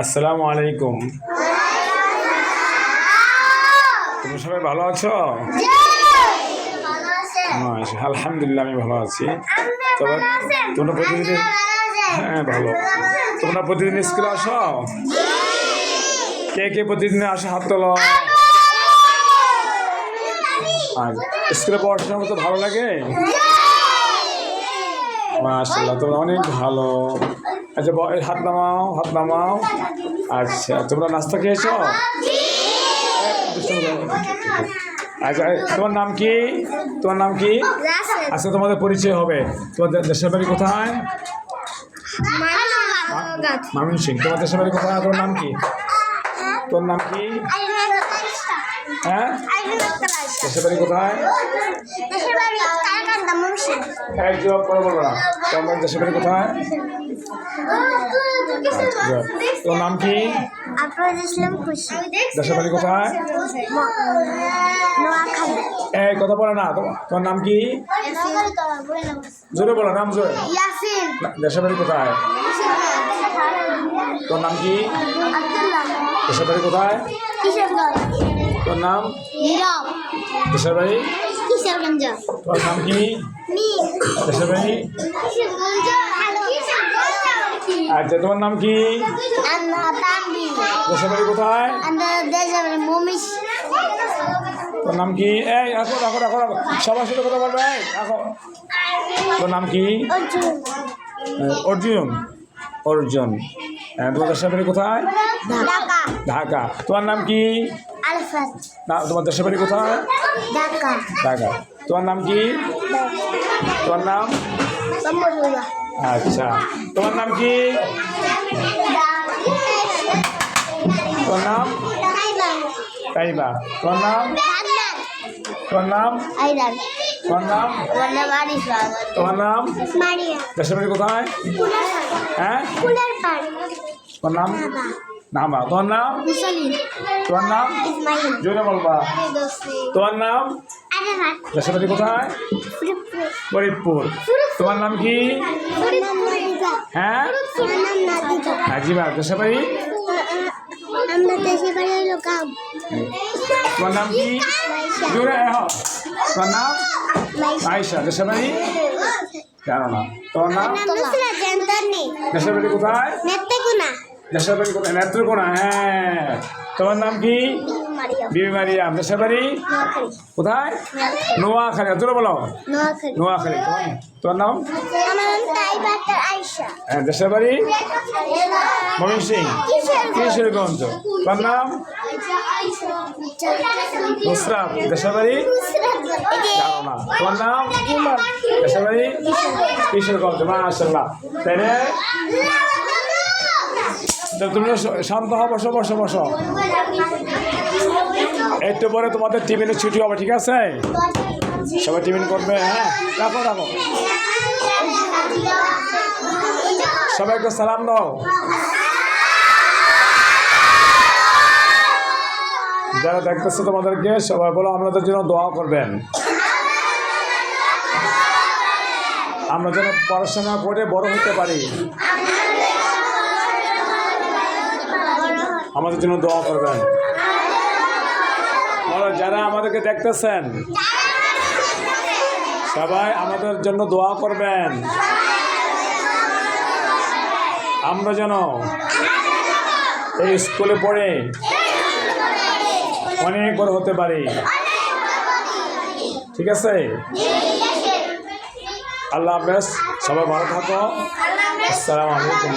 আসসালামু আলাইকুম। তুমি সবাই ভালো আছো? আলহামদুলিল্লাহ আমি ভালো আছি। তবে তোমরা প্রতিদিন, হ্যাঁ ভালো, তোমরা প্রতিদিন স্কুলে আসো? কে কে প্রতিদিন আসো হাত তোলো। আর স্কুলে পড়াশোনা করতে ভালো লাগে? মাশাআল্লাহ, তোমরা অনেক ভালো। আচ্ছা হাত নামাও, হাত নামাও। আচ্ছা তোমরা নাস্তা খেয়েছো? আচ্ছা তোমার নাম কি? তোমার নাম কি? আচ্ছা তোমাদের পরিচয় হবে। তোমাদের দেশের বাড়ি কোথায়? ময়মনসিংহ। তোমার দেশের বাড়ি কোথায়? তোমার নাম কি? তোর নাম কি? হ্যাঁ, দেশের বাড়ি কোথায়? এক জবাব করে বলবো না। তোমার দেশের বাড়ি কোথায়? তোর নাম কি? দেশের বাড়ি কোথায়? এই কথা বলে না। তোমার নাম কি? জোরে বলো নাম জোরে। দেশের বাড়ি কোথায়? তোর নাম কি? দেশের বাড়ি কোথায়? তোর নাম? দেশের বাড়ি? তোর নাম কি? দেশের বাড়ি? আচ্ছা তোমার নাম কি? দেশের বাড়ি কোথায়? তোর নাম কি? এই রাখো রাখো রাখো রাখো, সবার সাথে কথা বলবে। রাখো। তোর নাম কি? অর্জুন। অর্জুন। হ্যাঁ, তোমার দেশের বাড়ি কোথায়? ঢাকা। তোমার নাম কি? না, তোমার দেশের বাড়ি কোথায়? ঢাকা। তোমার নাম কি? তোমার নাম? আচ্ছা তোমার নাম কি? তোমার নাম? তাইবা। তোমার নাম? তোমার নাম? তোমার নাম? তোমার নাম? দেশের বাড়ি কোথায়? হ্যাঁ, তোমার নাম? নামা। তোমার নাম? তোমার নাম? জোরে বলবা। তোমার নাম? দেশের বাড়ি কোথায়? ফরিদপুর। তোমার নাম কি? হ্যাঁ, হাজিবা। দেশের বাড়ি? তোমার নাম কি? জোরে তোমার নাম? আয়সা। দেশের বাড়ি? জানো না। তোমার নাম? দেশের বাড়ি কোথায়? দেশের বাড়ি কোথায়? নেত্রকোনা। হ্যাঁ, তোমার নাম কি? বিবি মারিয়াম। দেশের বাড়ি কোথায়? নোয়াখালী। তোরা বলো নোয়াখালী। তোমার নাম? হ্যাঁ, দেশের বাড়ি ময়মনসিংহ কিশোরগঞ্জ। তোমার নাম? নুসরাত। দেশের বাড়ি? জানো না। তোমার নাম? দেশের বাড়ি কিশোরগঞ্জ। মাশাআল্লাহ। তাই রে, তুমি শান্ত হও, বসো বসো বসো। একটু পরে তোমাদের টিফিনের ছুটি হবে, ঠিক আছে? সবাই টিফিন করবে। হ্যাঁ, রাখো রাখো। সবাইকে সালাম দাও। যারা দেখতেছে তোমাদেরকে সবাই বলো আমাদের জন্য দোয়া করবেন। আমরা যেন পড়াশোনা করে বড় হতে পারি। আমাদের জন্য দোয়া করবেন। যারা আমাদেরকে দেখতেছেন সবাই আমাদের জন্য দোয়া করবেন। আমরা যেন এই স্কুলে পড়ে অনেক বড় হতে পারি, ঠিক আছে? আল্লাহ হাফেজ। সবাই ভালো থাকো। আসসালামু আলাইকুম।